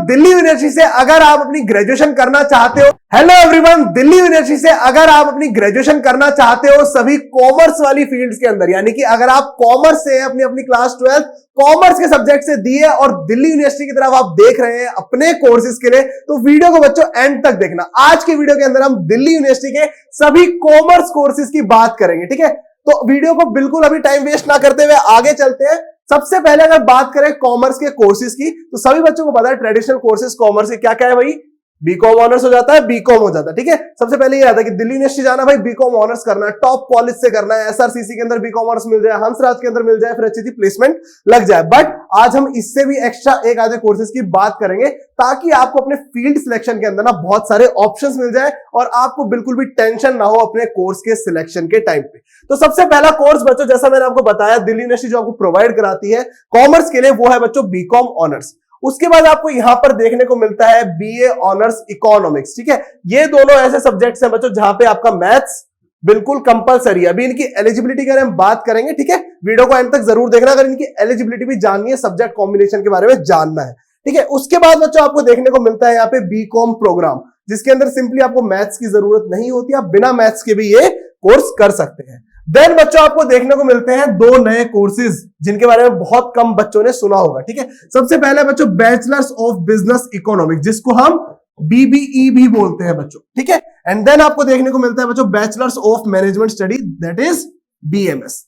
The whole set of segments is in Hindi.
दिल्ली यूनिवर्सिटी से अगर आप अपनी ग्रेजुएशन करना चाहते हो, हेलो एवरीवन, दिल्ली यूनिवर्सिटी से अगर आप अपनी ग्रेजुएशन करना चाहते हो सभी कॉमर्स वाली फील्ड्स के अंदर, यानी कि अगर आप कॉमर्स से अपनी क्लास 12 कॉमर्स के सब्जेक्ट से दी है और दिल्ली यूनिवर्सिटी की तरफ आप देख रहे हैं अपने कोर्सेज के लिए, तो वीडियो को बच्चों एंड तक देखना। आज की वीडियो के अंदर हम दिल्ली यूनिवर्सिटी के सभी कॉमर्स कोर्सेज की बात करेंगे, ठीक है। तो वीडियो को बिल्कुल अभी टाइम वेस्ट ना करते हुए आगे चलते हैं। सबसे पहले अगर बात करें कॉमर्स के कोर्सेज की, तो सभी बच्चों को पता है ट्रेडिशनल कोर्सेज कॉमर्स के क्या क्या है भाई, बीकॉम ऑनर्स हो जाता है, बीकॉम हो जाता है, ठीक है। सबसे पहले ये आता है कि दिल्ली यूनिवर्सिटी जाना भाई, बीकॉम ऑनर्स करना है, टॉप कॉलेज से करना है, एसआरसीसी के अंदर बीकॉम ऑनर्स मिल जाए, हंसराज के अंदर मिल जाए, फिर अच्छी सी प्लेसमेंट लग जाए। बट आज हम इससे भी एक्स्ट्रा एक आधे कोर्सेज की बात करेंगे ताकि आपको अपने फील्ड सिलेक्शन के अंदर ना बहुत सारे ऑप्शंस मिल जाए और आपको बिल्कुल भी टेंशन ना हो अपने कोर्स के सिलेक्शन के टाइम पे। तो सबसे पहला कोर्स बच्चों, जैसा मैंने आपको बताया, दिल्ली यूनिवर्सिटी जो आपको प्रोवाइड कराती है कॉमर्स के लिए, वो है बच्चों बीकॉम ऑनर्स। उसके बाद आपको यहां पर देखने को मिलता है बीए ऑनर्स इकोनॉमिक्स, ठीक है। ये दोनों ऐसे सब्जेक्ट्स हैं बच्चों जहां पे आपका मैथ्स बिल्कुल कंपलसरी है। अभी इनकी एलिजिबिलिटी के बारे में बात करेंगे, ठीक है। वीडियो को एंड तक जरूर देखना अगर इनकी एलिजिबिलिटी भी जाननी है, सब्जेक्ट कॉम्बिनेशन के बारे में जानना है, ठीक है। उसके बाद बच्चों आपको देखने को मिलता है यहाँ पे बीकॉम प्रोग्राम, जिसके अंदर सिंपली आपको मैथ्स की जरूरत नहीं होती, आप बिना मैथ्स के भी ये कोर्स कर सकते हैं। देन बच्चों आपको देखने को मिलते हैं दो नए कोर्सेज जिनके बारे में बहुत कम बच्चों ने सुना होगा, ठीक है। सबसे पहले बच्चों बैचलर्स ऑफ बिजनेस इकोनॉमिक्स, जिसको हम बीबीई भी बोलते हैं बच्चों, ठीक है। एंड देन आपको देखने को मिलता है बच्चों bachelors of management study, that is BMS,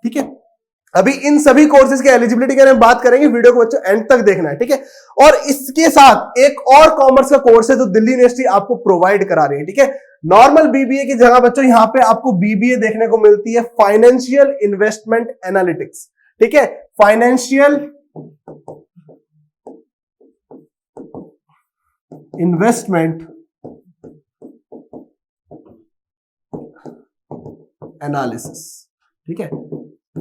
ठीक है। अभी इन सभी कोर्सेज के एलिजिबिलिटी के बारे में बात करेंगे, वीडियो को बच्चों एंड तक देखना है, ठीक है। और इसके साथ एक और कॉमर्स का कोर्स है जो दिल्ली यूनिवर्सिटी आपको प्रोवाइड करा रही है, ठीक है। नॉर्मल बीबीए की जगह बच्चों यहां पे आपको बीबीए देखने को मिलती है फाइनेंशियल इन्वेस्टमेंट एनालिटिक्स, ठीक है। फाइनेंशियल इन्वेस्टमेंट एनालिसिस, ठीक है।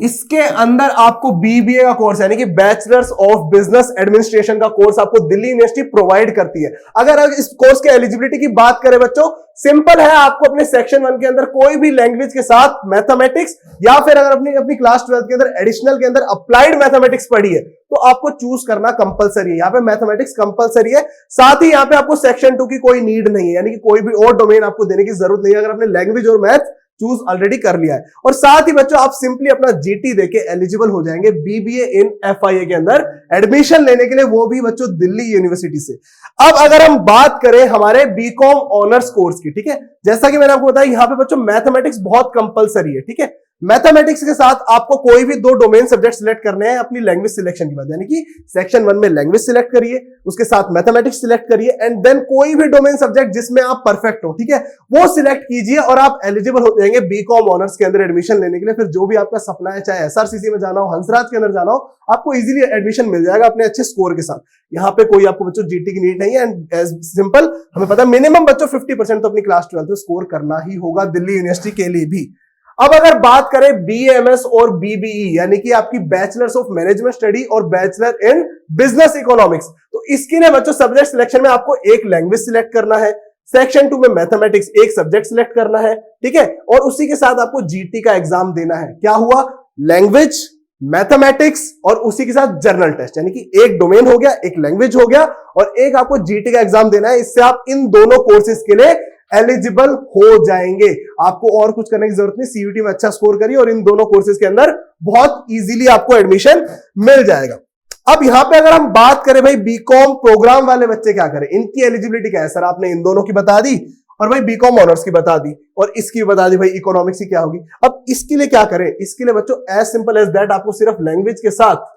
इसके अंदर आपको बीबीए का कोर्स यानी कि बैचलर्स ऑफ बिजनेस एडमिनिस्ट्रेशन का कोर्स आपको दिल्ली यूनिवर्सिटी प्रोवाइड करती है। अगर इस कोर्स के एलिजिबिलिटी की बात करें बच्चों, सिंपल है, आपको अपने सेक्शन 1 के अंदर कोई भी लैंग्वेज के साथ मैथमेटिक्स, या फिर अगर अपनी क्लास 12 के अंदर एडिशनल के अंदर अप्लाइड मैथमेटिक्स पढ़ी है तो आपको चूज करना कंपलसरी है। यहाँ पे मैथमेटिक्स कंपलसरी है, साथ ही यहाँ पे आपको सेक्शन 2 की कोई नीड नहीं है, यानी कि कोई भी और डोमेन आपको देने की जरूरत नहीं है अगर आपने लैंग्वेज और मैथ चूज ऑलरेडी कर लिया है। और साथ ही बच्चों आप सिंपली अपना जीटी देके एलिजिबल हो जाएंगे बीबीए इन एफआईए के अंदर एडमिशन लेने के लिए, वो भी बच्चों दिल्ली यूनिवर्सिटी से। अब अगर हम बात करें हमारे बीकॉम ऑनर्स कोर्स की, ठीक है, जैसा कि मैंने आपको बताया यहां पे बच्चों मैथमेटिक्स बहुत कंपलसरी है, ठीक है। मैथमेटिक्स के साथ आपको कोई भी 2 डोमेन सब्जेक्ट सिलेक्ट करने हैं अपनी लैंग्वेज सिलेक्शन के बाद, यानी कि सेक्शन 1 में लैंग्वेज सिलेक्ट करिए, उसके साथ मैथमेटिक्स सिलेक्ट करिए, एंड देन कोई भी डोमेन सब्जेक्ट जिसमें आप परफेक्ट हो, ठीक है, वो सिलेक्ट कीजिए और आप एलिजिबल हो जाएंगे बीकॉम ऑनर्स के अंदर एडमिशन लेने के लिए। फिर जो भी आपका सपना है, चाहे एसआरसीसी में जाना हो, हंसराज के अंदर जाना हो, आपको इजीली एडमिशन मिल जाएगा अपने अच्छे स्कोर के साथ। यहाँ पे कोई आपको बच्चों जीटी की नीड नहीं है, एंड एज सिंपल हमें पता है मिनिमम बच्चों 50% तो अपनी क्लास 12 में स्कोर करना ही होगा दिल्ली यूनिवर्सिटी के लिए भी। अब अगर बात करें बीएमएस और बीबीई, यानी कि आपकी बैचलर्स ऑफ मैनेजमेंट स्टडी और बैचलर इन बिजनेस इकोनॉमिक्स, तो इसके लिए बच्चों सब्जेक्ट सिलेक्शन में आपको एक लैंग्वेज सिलेक्ट करना है, सेक्शन 2 में मैथमेटिक्स एक सब्जेक्ट सिलेक्ट करना है, ठीक है। और उसी के साथ आपको जीटी का एग्जाम देना है। क्या हुआ, लैंग्वेज, मैथमेटिक्स और उसी के साथ जर्नल टेस्ट, यानी कि एक डोमेन हो गया, एक लैंग्वेज हो गया और एक आपको जीटी का एग्जाम देना है। इससे आप इन दोनों कोर्सेज के लिए एलिजिबल हो जाएंगे, आपको और कुछ करने की जरूरत नहीं। सीयूटी में अच्छा स्कोर करिए और इन दोनों कोर्सेज के अंदर बहुत इजीली आपको एडमिशन मिल जाएगा। अब यहां पे अगर हम बात करें भाई बीकॉम प्रोग्राम वाले बच्चे क्या करें, इनकी एलिजिबिलिटी क्या है, सर आपने इन दोनों की बता दी और भाई बीकॉम ऑनर्स की बता दी और इसकी बता दी भाई इकोनॉमिक्स की क्या होगी। अब इसके लिए क्या करें, इसके लिए बच्चों एज सिंपल एज दैट आपको सिर्फ लैंग्वेज के साथ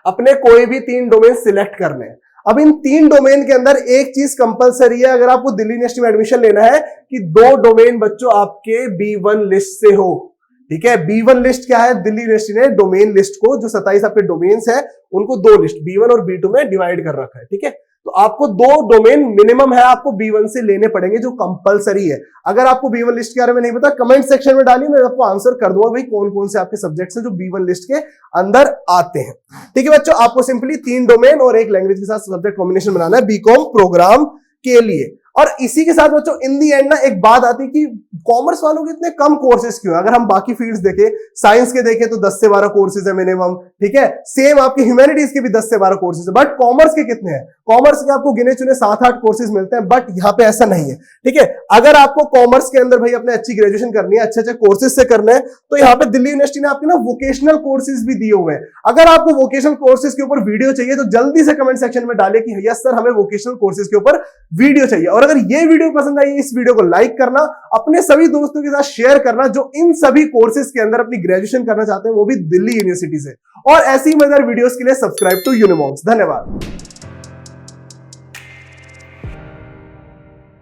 अपने कोई भी 3 डोमेन सिलेक्ट करने हैं। अब इन 3 डोमेन के अंदर एक चीज कंपलसरी है अगर आपको दिल्ली यूनिवर्सिटी में एडमिशन लेना है कि 2 डोमेन बच्चों आपके B1 लिस्ट से हो, ठीक है। B1 लिस्ट क्या है, दिल्ली यूनिवर्सिटी ने डोमेन लिस्ट को, जो 27 आपके डोमेन्स है उनको 2 लिस्ट B1 और B2 में डिवाइड कर रखा है, ठीक है। तो आपको 2 डोमेन मिनिमम है आपको B1 से लेने पड़ेंगे जो कंपलसरी है। अगर आपको B1 लिस्ट के बारे में नहीं पता कमेंट सेक्शन में डालिए, मैं आपको आंसर कर दूंगा भाई कौन कौन से आपके सब्जेक्ट्स हैं जो B1 लिस्ट के अंदर आते हैं, ठीक है बच्चों। आपको सिंपली 3 डोमेन और एक लैंग्वेज के साथ सब्जेक्ट कॉम्बिनेशन बनाना है बीकॉम प्रोग्राम के लिए। और इसी के साथ बच्चों इन दी एंड ना एक बात आती कि कॉमर्स वालों के इतने कम कोर्सेज क्यों है। अगर हम बाकी फील्ड्स देखें, साइंस के देखें तो 10 से 12 कोर्सेज है मिनिमम, ठीक है। सेम आपके ह्यूमैनिटीज के भी 10 से 12 कोर्सेज है, बट कॉमर्स के कितने हैं? कॉमर्स के आपको गिने चुने 7-8 कोर्सेज मिलते हैं, बट यहाँ पे ऐसा नहीं है, ठीक है। अगर आपको कॉमर्स के अंदर भाई अपने अच्छी ग्रेजुएशन करनी है, अच्छे अच्छे कोर्सेज से करना है, तो यहाँ पे दिल्ली यूनिवर्सिटी ने आपके ना वोकेशनल कोर्सेज भी दिए हुए हैं। अगर आपको वोकेशनल कोर्सेज के ऊपर वीडियो चाहिए तो जल्दी से कमेंट सेक्शन में डालिए कि यस सर हमें वोकेशनल कोर्सेज के ऊपर वीडियो चाहिए। और अगर ये वीडियो पसंद आई, इस वीडियो को लाइक करना, अपने सभी दोस्तों के साथ शेयर करना जो इन सभी कोर्सेज के अंदर अपनी ग्रेजुएशन करना चाहते हैं, वो भी दिल्ली यूनिवर्सिटी से। और ऐसी मजेदार वीडियोस के लिए सब्सक्राइब टू यूनिमॉन्क्स। धन्यवाद।